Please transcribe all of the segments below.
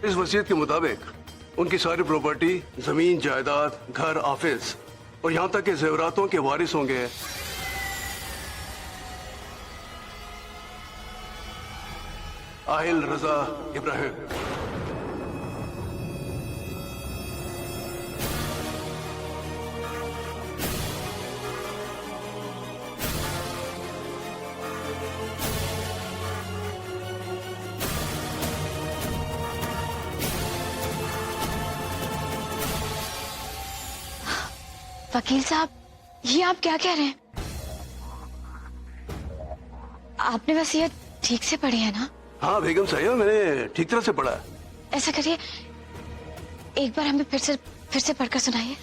इस वसीयत के मुताबिक उनकी सारी प्रॉपर्टी, जमीन जायदाद, घर, ऑफिस और यहाँ तक के जेवरातों के वारिस होंगे आहिल रजा इब्राहिम। वकील साहब, ये आप क्या कह रहे हैं? आपने वसीयत ठीक से पढ़ी है ना? हाँ बेगम साहिबा, मैंने ठीक तरह से पढ़ा। ऐसा करिए, एक बार हमें फिर से पढ़कर सुनाइए।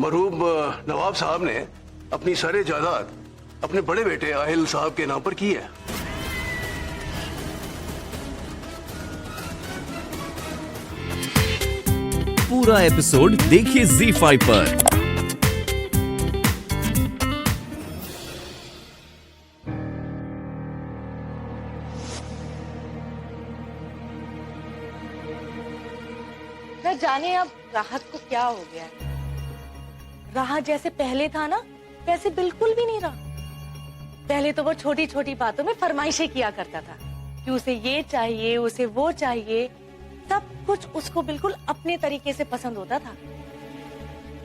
मरहूम नवाब साहब ने अपनी सारी जायदाद अपने बड़े बेटे आहिल साहब के नाम पर की है। पूरा एपिसोड देखिए ZEE5 पर। न जाने अब राहत को क्या हो गया है। राहत जैसे पहले था ना, वैसे बिल्कुल भी नहीं रहा। पहले तो वो छोटी छोटी बातों में फरमाइशें किया करता था कि उसे ये चाहिए, उसे वो चाहिए। सब कुछ उसको बिल्कुल अपने तरीके से पसंद होता था।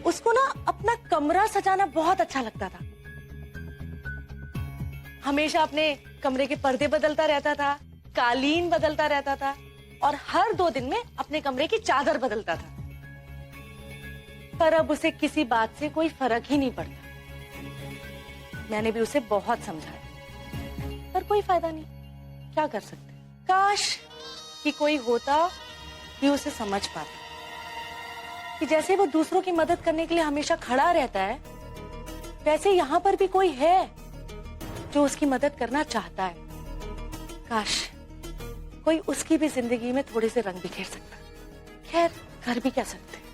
उसको ना अपना कमरा सजाना बहुत अच्छा लगता था। हमेशा अपने कमरे के पर्दे बदलता रहता था, कालीन बदलता रहता था और हर 2 दिन में अपने कमरे की चादर बदलता था। पर अब उसे किसी बात से कोई फर्क ही नहीं पड़ता। मैंने भी उसे बहुत समझाया, पर कोई फायदा नहीं। क्या कर सकते? काश कि कोई होता कि उसे समझ पाता कि जैसे वो दूसरों की मदद करने के लिए हमेशा खड़ा रहता है, वैसे यहाँ पर भी कोई है जो उसकी मदद करना चाहता है। काश कोई उसकी भी जिंदगी में थोड़े से रंग बिखेर सकता। खैर, कर भी क्या सकते।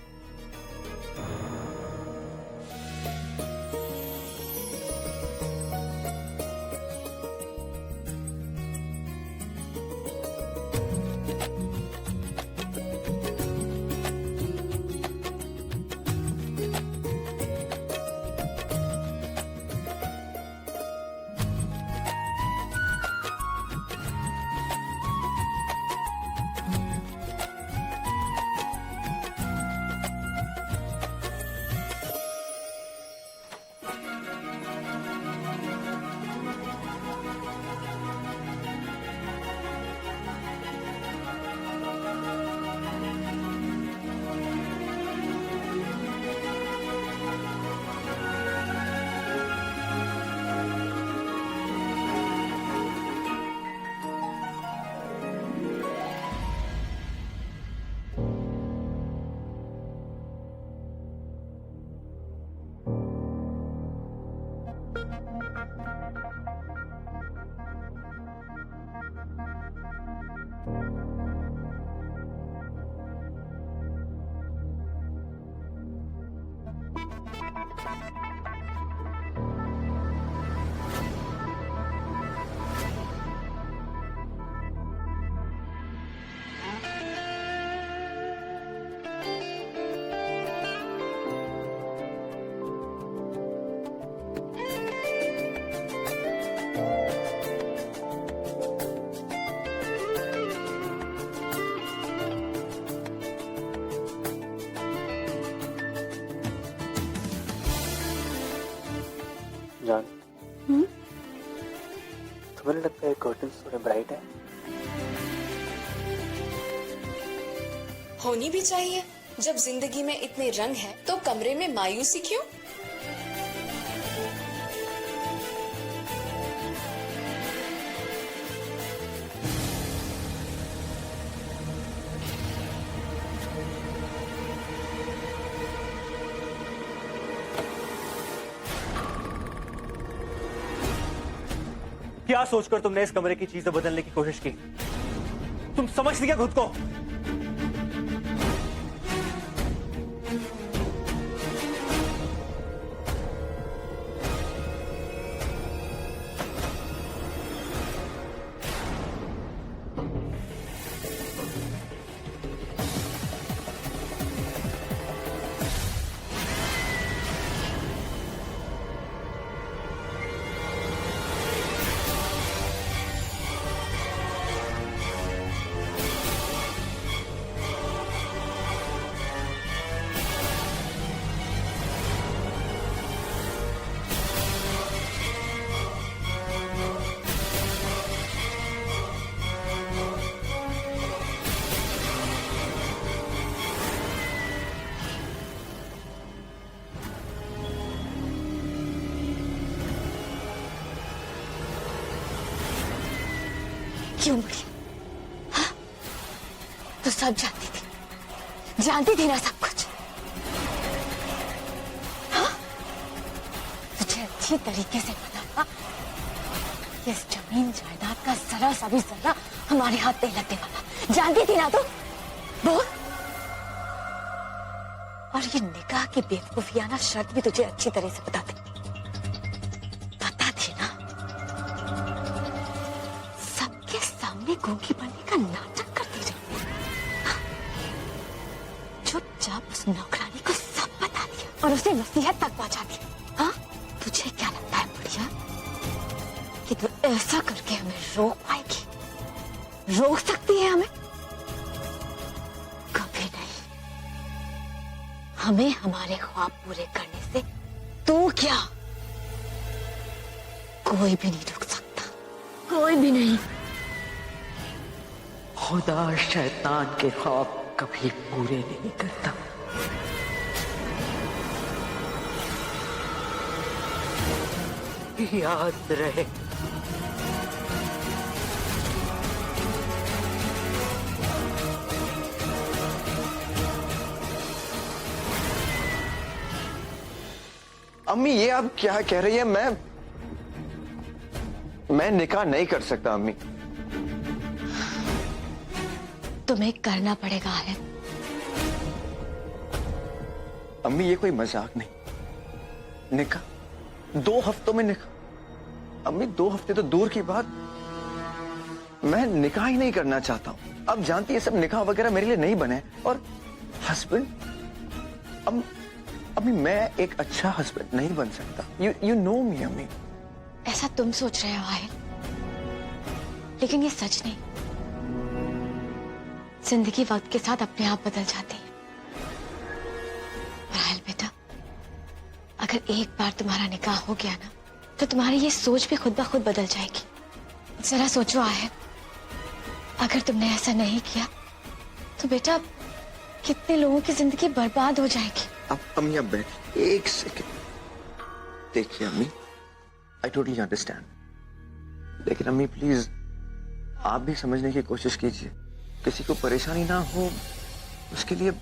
जान, तुम्हें लगता है कर्टन्स थोड़े ब्राइट है? होनी भी चाहिए। जब जिंदगी में इतने रंग हैं, तो कमरे में मायूसी क्यों? क्या सोचकर तुमने इस कमरे की चीजें बदलने की कोशिश की? तुम समझती क्या खुद को? क्यों मुड़ी? हाँ? तो सब जानती थी ना सब कुछ। हाँ? तुझे अच्छी तरीके से पता था कि इस जमीन जायदाद का जरा सा भी जरा हमारे हाथ नहीं लगने वाला। जानती थी ना तू? बोल। और ये निकाह की बेवकूफियाना शर्त भी तुझे अच्छी तरह से पता थी ना? सबके सामने गूंगी बनने का नाटक करती रही। हाँ? चुपचाप उस नौकरानी को सब बता दिया और उसे नसीहत तक पहुंचा दी। हाँ? तुझे क्या लगता है बुढ़िया कि तू ऐसा करके हमें रोक पाएगी? रोक सकती है हमें? कभी नहीं। हमें हमारे ख्वाब पूरे करने से तू क्या, कोई भी नहीं रोक सकता। कोई भी नहीं। खुदा शैतान के ख्वाब कभी पूरे नहीं करता। याद रहे। अम्मी ये आप क्या कह रही है? मैं निकाह नहीं कर सकता अम्मी। तुम्हें करना पड़ेगा है। अम्मी ये कोई मजाक नहीं। निकाह 2 हफ्तों में निकाह? अम्मी 2 हफ्ते तो दूर की बात, मैं निकाह ही नहीं करना चाहता हूं। अब जानती है सब निकाह वगैरह मेरे लिए नहीं बने। और हस्बैंड, अम्मी मैं एक अच्छा हस्बैंड नहीं बन सकता। यू नो मी अम्मी। ऐसा तुम सोच रहे हो आहिल, लेकिन ये सच नहीं। जिंदगी वक्त के साथ अपने आप बदल जाती है। राहिल बेटा, अगर एक बार तुम्हारा निकाह हो गया ना, तो तुम्हारी ये सोच भी खुद ब खुद बदल जाएगी। जरा सोचो आहिल, अगर तुमने ऐसा नहीं किया तो बेटा कितने लोगों की जिंदगी बर्बाद हो जाएगी। अब अम्मी अब बैठिए 1 सेकेंड। देखिए अम्मी, आई टोटली अंडरस्टैंड, लेकिन अम्मी प्लीज आप भी समझने की कोशिश कीजिए। किसी को परेशानी ना हो, उसके लिए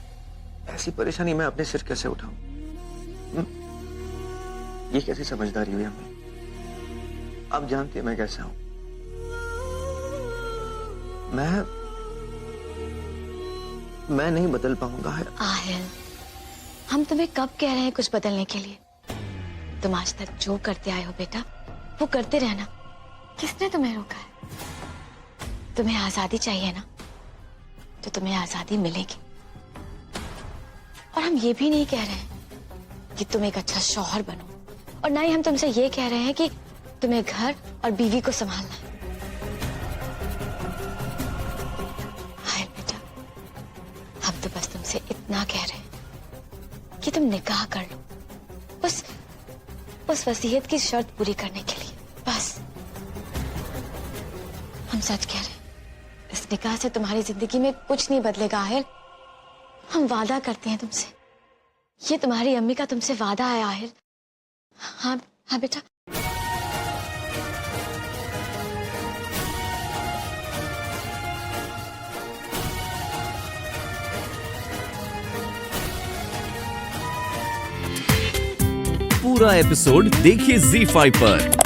ऐसी परेशानी मैं अपने सिर कैसे उठाऊं? ये कैसी समझदारी हुई अम्मी? आप जानती है मैं कैसा हूं। मैं नहीं बदल पाऊंगा। आहिल, हम तुम्हें कब कह रहे हैं कुछ बदलने के लिए? तुम आज तक जो करते आए हो बेटा, वो करते रहना। किसने तुम्हें रोका है? तुम्हें आजादी चाहिए ना, तो तुम्हें आजादी मिलेगी। और हम ये भी नहीं कह रहे हैं कि तुम एक अच्छा शौहर बनो, और ना ही हम तुमसे ये कह रहे हैं कि तुम्हें घर और बीवी को संभालना है। हाय बेटा, हम तो बस तुमसे इतना कह रहे हैं कि तुम निकाह कर लो, उस वसीयत की शर्त पूरी करने के लिए, बस। हम सच कह रहे हैं, इस निकाह से तुम्हारी जिंदगी में कुछ नहीं बदलेगा आहिर। हम वादा करते हैं तुमसे, ये तुम्हारी अम्मी का तुमसे वादा है आहिर। हाँ हाँ बेटा। पूरा एपिसोड देखिए ZEE5 पर।